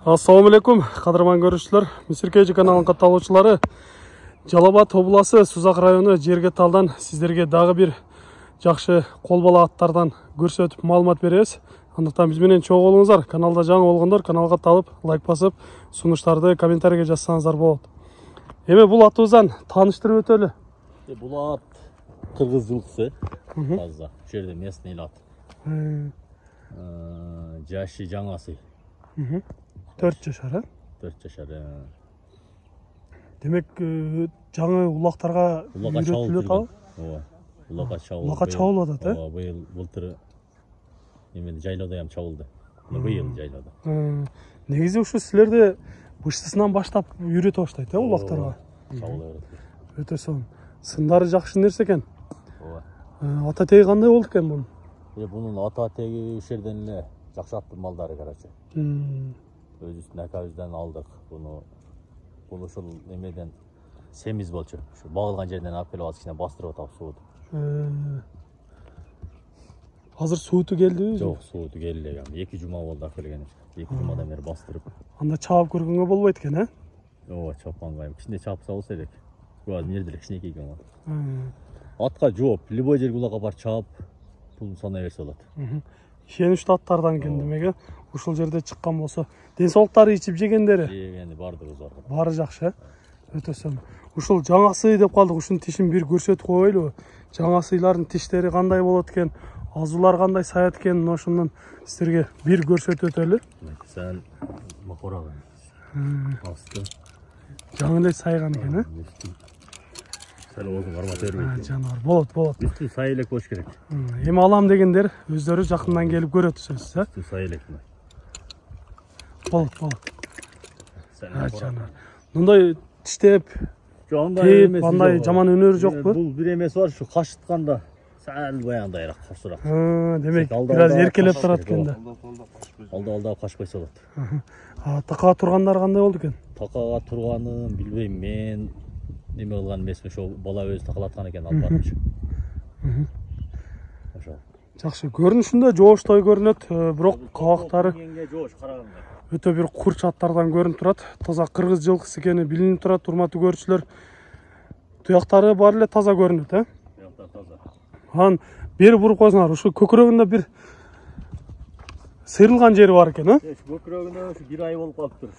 Assalamu alaikum, qadırman görüşçüler. Misir Kejі каналының катталуучулары. Жалал-Абад облысы Сузак району Жергеталдан сиздерге дагы бир жакшы кол бала аттардан көрсөтүп маалымат беребиз. Андыктан биз менен чогуу болуңуздар. Каналда жаңы болгондор каналга талып, лайк басып, сунуштарды комментарийге жазсаңыздар болот. Эми бул атыбыздан тааныштырып өтөлү. Бул ат кыргыз жылкысы. Таза. Бу жерде местный ат. Жашы жаңасы. 4 жашар, а? 4 жашар. Демек, жаңы улактарга үйрөтүлөт ал? Ооба. Улакка чабылды. Улакка чабылып атат, Ооба, быйыл былтыр эмне жайлоодо ham чабылды. Быйыл жайлоодо. Негизи ушу силерде быштысынан баштап үйрөтө баштайт, улактарга. Чабыла берет. Өтө сонун. Сындары жакшы нерсе экен. Ооба. Ата теги кандай болду экен бунун? Бунун ата теги ушул жерден эле жакшы аттын малдары, короче. Өзүбүздүн акабыздан алдык буну. Бул ушул эмеден семиз болчу. Ушу багылган жерден алып келип кичине бастырып атабыз сууду. Азыр сууту келдиби? Жок, сууту келди. 2 жума болду акелгени. 2 жумадан бери бастырып. Анда чаап көргөнгө болбойт экен, а? Ооба, чапканга. Кичине чапса болсо элек. Бул нерде кичинекей экен. Атка жооп, любой жерге улакка бар чаап, пулун санай берсе болот. Ишеничтүү аттардан экен демек, ушул жерде чыккан болсо, ден соолуктары ичип жегендери? Жегени бардыгы бар. Баары жакшы, өтө сонун. Ушул жаңасы деп калдык, ушунун тишин бир көрсөтүп коелубу? Жаңасыйлардын тиштери кандай болот экен, азуулар кандай саят экен, ошондон сиздерге бир көрсөтүп өтөлү. Сен макораган. Асты. Жаңы эле сайган экен, а? Сәл озун кармата бербейт. Жанар, болот. Үстү сай элек болуш керек. Эми алам дегендер өздөрү жакындан келип көрөт сөзсүз, а? Үстү сай элек. Болот. Жанар. Мындай тиштеп, тээп, андай жаман өнөрү жокпу? Бул бир эмеси бар, ушу кашытканда сәл баягындайраак, курсураак. Демек, бир аз эркелеп турат экен да. Алда качпайса болот. Такага тургандар кандай болду экен? Такага турганын билбейм, мен неме кылган эмесмин, ошо бала өзү такалаткан экен, алып барчы. Ошо. Жакшы, көрүнүшүндө жооштой көрүнөт, бирок кабактары жоош караганга. Өтө бир курч аттардан көрүнүп турат. Таза кыргыз жылкысы экени билинип турат, урматтуу көрүүчүлөр. Туяктары баары эле таза көрүнөт, э? Туяктар таза. Анан бери буруп койсоңар, ушу көкүрөгүндө бир сыйрылган жери бар экен, э? Көкүрөгүндө ушу 1 ай болуп калыптыр.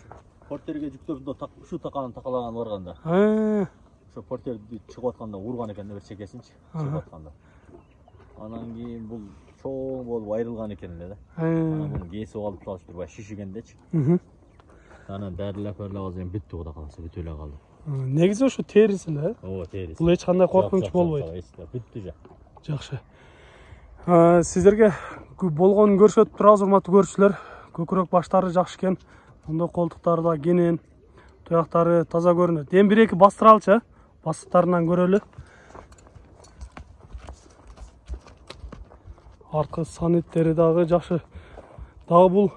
Портерге жүктөп ушу таканын такалаган барганда. Ошо портерди чыгып атканда урган экен да, бир чекесинчи чыгып атканда. Анан кийин бул чоң болуп айрылган экен эле да. Анан муну кесип алып салыштыр, бай шишигендечи. Анан дәрилеп азыр бүттү, кудай каласа бүтүп эле калды. Негизи ушу териси эле, э? Ооба, териси. Бул эч кандай коркунуч болбойт. Бүттү жа. Жакшы. Сиздерге болгонун көрсөтүп турабыз, урматтуу көрүүчүлөр. Көкүрөк баштары жакшы экен. Ондо колтуктары да кенен, туяктары таза көрүнөт. Эми 1-2 бастыралчы, бастыктарынан көрөлү. Аркы санеттери дагы жакшы. Дагы бул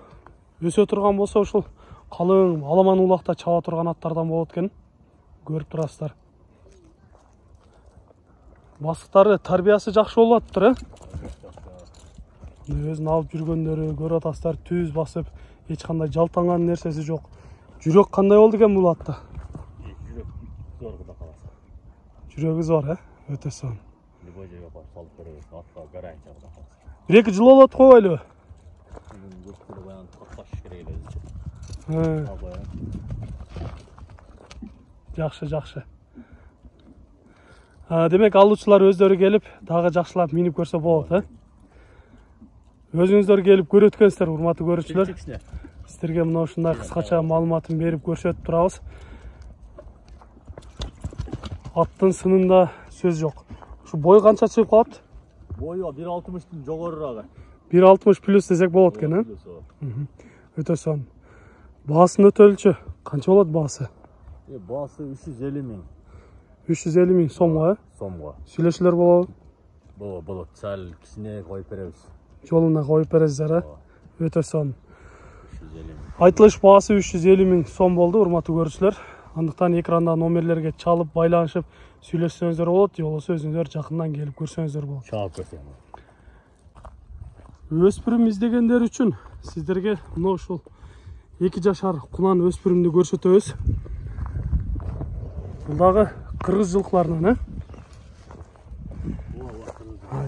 өсө турган болсо, ушул калың, аламан улакта чаба турган аттардан болот экен. Көрүп турасыздар. Бастыктары тарбиясы жакшы болуп атыптыр, э? Өзүн алып жүргөндөрү көрүп атасыздар, түз басып, эч кандай жалтанган нерсеси жок. Жүрөк кандай болду экен бул атта? Жүрөк зор, кудай каласа. Жүрөгү зор, э? Өтө сонун. Любой жерге барып салып беребиз, атка гарантия, кудай каласа. 1-2 жыл болот койбойлубу? Көпкөлө баягы какпаш керек эле өзү. Жакшы. Демек, алуучулар өздөрү келип, дагы жакшылап минип көрсө болот, э? Өзүңүздөр келип көрөткөнсүздөр, урматтуу көрүүчүлөр. Сиздерге мына ушундай кыскача маалыматын берип көрсөтүп турабыз. Аттын сынында сөз жок. Ушу бой канча чыгып калат? Бою 1.60-тын жогорурагы. 1.60 плюс десек болот экен, э? Өтө сонун. Баасын өтөлчү. Канча болот баасы? Баасы 350 миң. 350 миң сомго, э? Сомго. Сүйлөшүүлөр болобу? Болот. Сәл кичине коюп беребиз. Жолуна коюп бересиздер, э? Өтө сонун. 350 миң. Айтылыш баасы 350 миң сом болду, урматтуу көрүүчүлөр. Андыктан экранда номерлерге чалып, байланышып сүйлөшсөңүздөр болот, же болбосо өзүңүздөр жакындан келип көрсөңүздөр болот. Чалып көрсөң. Өспүрүм издегендер үчүн сиздерге мына ушул 2 жашар кулан өспүрүмдү көрсөтөбүз. Бул дагы кыргыз жылкыларынан,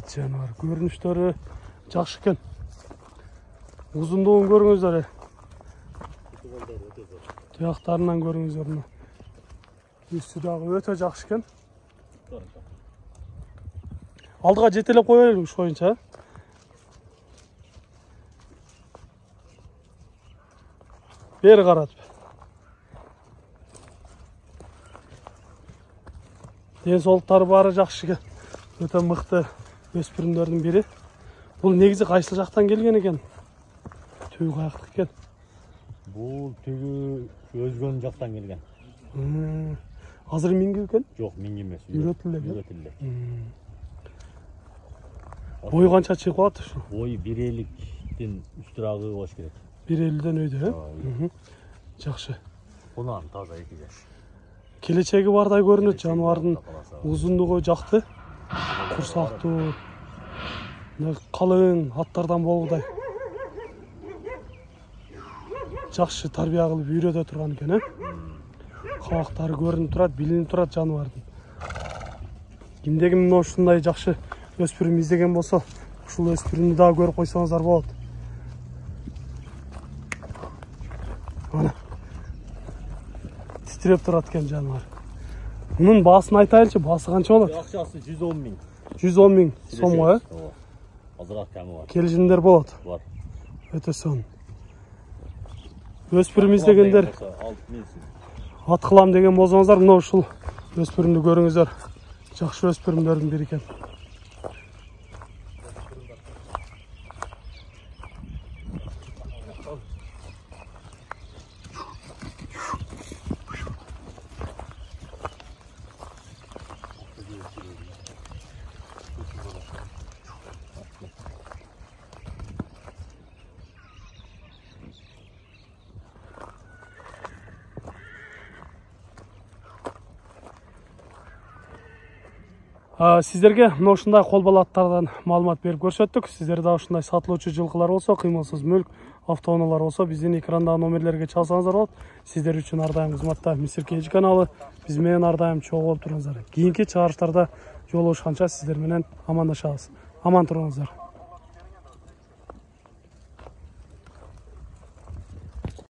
жаныбар көрүнүштөрү жакшы экен. Узундугун көрүңүздөр. Туяктарынан көрүңүздөр. Үстү дагы өтө жакшы экен. Алдыга жетелеп коелу уш боюнча. Бери каратып. Ден соолуктары баары жакшы экен. Өтө мыкты өспүрүмдөрдүн бири. Бул негизи кайсыл жактан келген экен? Түбү каяктык экен? Бул түбү өзгөн жактан келген. Азыр минги экен? Жок, минги эмес. Үйрөтүлдү. Бою канча чыгып калат ушу? Бою 1,50-ден үстүрагы болуш керек. 1,50-ден өйдө, жакшы. Кунан таза 2 жаш. Келечеги бардай көрүнөт, жаныбардын узундугу жакты, курсактуу, калың аттардан болгудай. Жакшы тарбия кылып үйрөтө турган экен, Кабактары көрүнүп турат, билинип турат жаныбардын. Кимдеги мына ушундай жакшы өспүрүм издеген болсо, ушул өспүрүмдү дагы көрүп койсоңуздар болот. Мына титиреп турат экен жаныбар. Мунун баасын айтайлычы, баасы канча болот? Акчасы 110 миң. 110 миң сомго, Азыраак кемі бар. Келишимдер болот. Бар. Өтө сонун. Өспүрүм издегендер ат кылам деген болсоңуздар, мына ушул өспүрүмдү көрүңүздөр. Жакшы өспүрүмдөрдүн бири экен. Сиздерге мына ушундай кол бала аттардан маалымат берип көрсөттүк. Сиздер да ушундай сатылуучу жылкылар болсо, кыймылсыз мүлк, автоунаалар болсо, биздин экрандагы номерлерге чалсаңыздар болот. Сиздер үчүн ар дайым кызматта Мисир KG каналы. Биз менен ар дайым чогуу болуп туруңуздар. Кийинки чыгарыштарда жолугушканча сиздер менен амандашабыз. Аман туруңуздар.